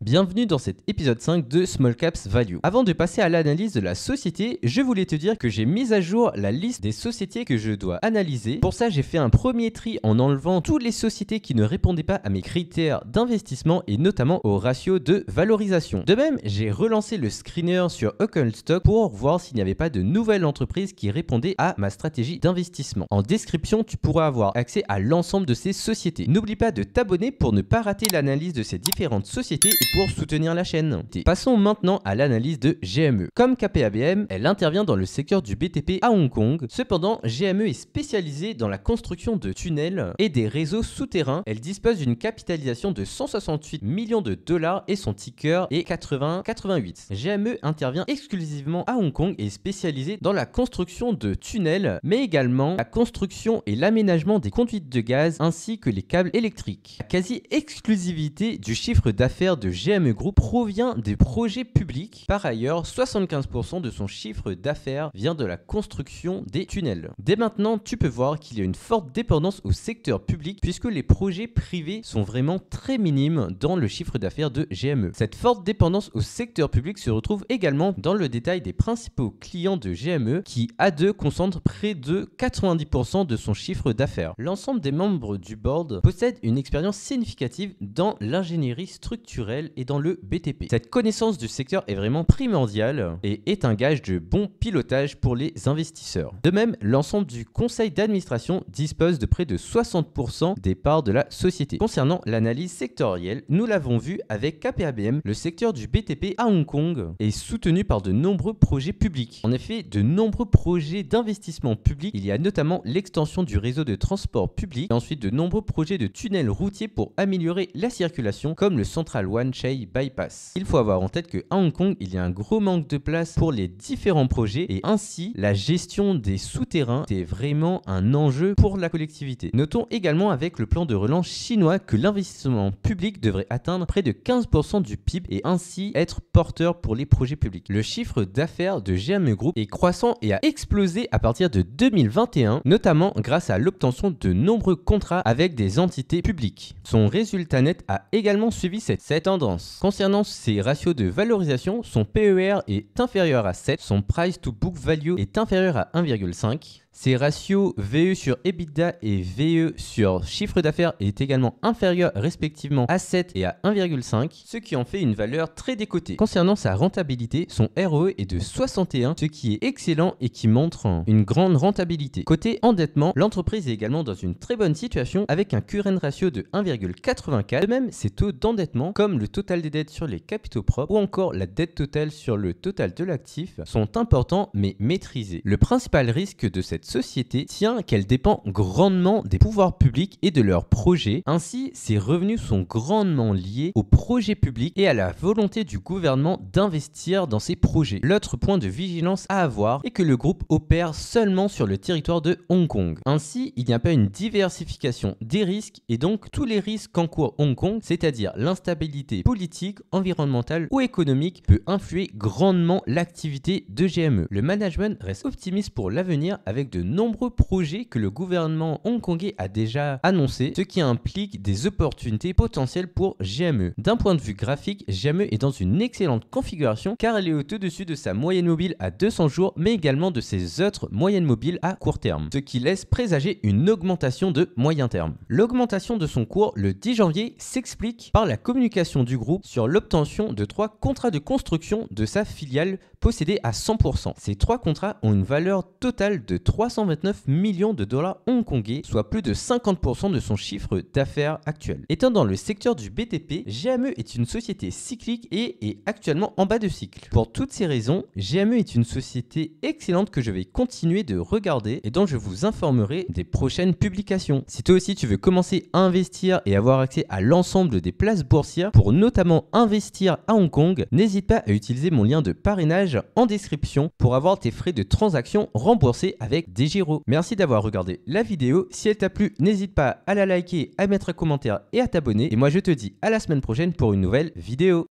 Bienvenue dans cet épisode 5 de Small Caps Value. Avant de passer à l'analyse de la société, je voulais te dire que j'ai mis à jour la liste des sociétés que je dois analyser. Pour ça, j'ai fait un premier tri en enlevant toutes les sociétés qui ne répondaient pas à mes critères d'investissement et notamment au ratio de valorisation. De même, j'ai relancé le screener sur OpenStock pour voir s'il n'y avait pas de nouvelles entreprises qui répondaient à ma stratégie d'investissement. En description, tu pourras avoir accès à l'ensemble de ces sociétés. N'oublie pas de t'abonner pour ne pas rater l'analyse de ces différentes sociétés et pour soutenir la chaîne. Passons maintenant à l'analyse de GME. Comme KPABM, elle intervient dans le secteur du BTP à Hong Kong. Cependant, GME est spécialisée dans la construction de tunnels et des réseaux souterrains. Elle dispose d'une capitalisation de 168 millions de dollars et son ticker est 8088. GME intervient exclusivement à Hong Kong et est spécialisée dans la construction de tunnels, mais également la construction et l'aménagement des conduites de gaz ainsi que les câbles électriques. La quasi-exclusivité du chiffre d'affaires de GME Group provient des projets publics. Par ailleurs, 75% de son chiffre d'affaires vient de la construction des tunnels. Dès maintenant, tu peux voir qu'il y a une forte dépendance au secteur public puisque les projets privés sont vraiment très minimes dans le chiffre d'affaires de GME. Cette forte dépendance au secteur public se retrouve également dans le détail des principaux clients de GME qui, à deux, concentrent près de 90% de son chiffre d'affaires. L'ensemble des membres du board possèdent une expérience significative dans l'ingénierie structurelle et dans le BTP. Cette connaissance du secteur est vraiment primordiale et est un gage de bon pilotage pour les investisseurs. De même, l'ensemble du conseil d'administration dispose de près de 60% des parts de la société. Concernant l'analyse sectorielle, nous l'avons vu avec KPABM, le secteur du BTP à Hong Kong est soutenu par de nombreux projets publics. En effet, de nombreux projets d'investissement public, il y a notamment l'extension du réseau de transport public et ensuite de nombreux projets de tunnels routiers pour améliorer la circulation comme le Central Wan Chai Bypass. Il faut avoir en tête qu'à Hong Kong, il y a un gros manque de place pour les différents projets et ainsi la gestion des souterrains est vraiment un enjeu pour la collectivité. Notons également avec le plan de relance chinois que l'investissement public devrait atteindre près de 15% du PIB et ainsi être porteur pour les projets publics. Le chiffre d'affaires de GME Group est croissant et a explosé à partir de 2021, notamment grâce à l'obtention de nombreux contrats avec des entités publiques. Son résultat net a également suivi cette tendance. Concernant ses ratios de valorisation, son PER est inférieur à 7, son Price to Book Value est inférieur à 1,5. Ses ratios VE sur EBITDA et VE sur chiffre d'affaires est également inférieur respectivement à 7 et à 1,5, ce qui en fait une valeur très décotée. Concernant sa rentabilité, son ROE est de 61, ce qui est excellent et qui montre une grande rentabilité. Côté endettement, l'entreprise est également dans une très bonne situation avec un current ratio de 1,84. De même, ses taux d'endettement, comme le total des dettes sur les capitaux propres ou encore la dette totale sur le total de l'actif, sont importants mais maîtrisés. Le principal risque de cette société tient qu'elle dépend grandement des pouvoirs publics et de leurs projets. Ainsi, ses revenus sont grandement liés aux projets publics et à la volonté du gouvernement d'investir dans ces projets. L'autre point de vigilance à avoir est que le groupe opère seulement sur le territoire de Hong Kong. Ainsi, il n'y a pas une diversification des risques et donc tous les risques qu'encourt Hong Kong, c'est-à-dire l'instabilité politique, environnementale ou économique, peut influer grandement l'activité de GME. Le management reste optimiste pour l'avenir avec de nombreux projets que le gouvernement hongkongais a déjà annoncés, ce qui implique des opportunités potentielles pour GME. D'un point de vue graphique, GME est dans une excellente configuration car elle est au-dessus de sa moyenne mobile à 200 jours mais également de ses autres moyennes mobiles à court terme, ce qui laisse présager une augmentation de moyen terme. L'augmentation de son cours le 10 janvier s'explique par la communication du groupe sur l'obtention de 3 contrats de construction de sa filiale possédée à 100%. Ces 3 contrats ont une valeur totale de 329 millions de dollars hongkongais, soit plus de 50% de son chiffre d'affaires actuel. Étant dans le secteur du BTP, GME est une société cyclique et est actuellement en bas de cycle. Pour toutes ces raisons, GME est une société excellente que je vais continuer de regarder et dont je vous informerai des prochaines publications. Si toi aussi tu veux commencer à investir et avoir accès à l'ensemble des places boursières pour notamment investir à Hong Kong, n'hésite pas à utiliser mon lien de parrainage en description pour avoir tes frais de transaction remboursés avec DEGIRO. Merci d'avoir regardé la vidéo. Si elle t'a plu, n'hésite pas à la liker, à mettre un commentaire et à t'abonner. Et moi je te dis à la semaine prochaine pour une nouvelle vidéo.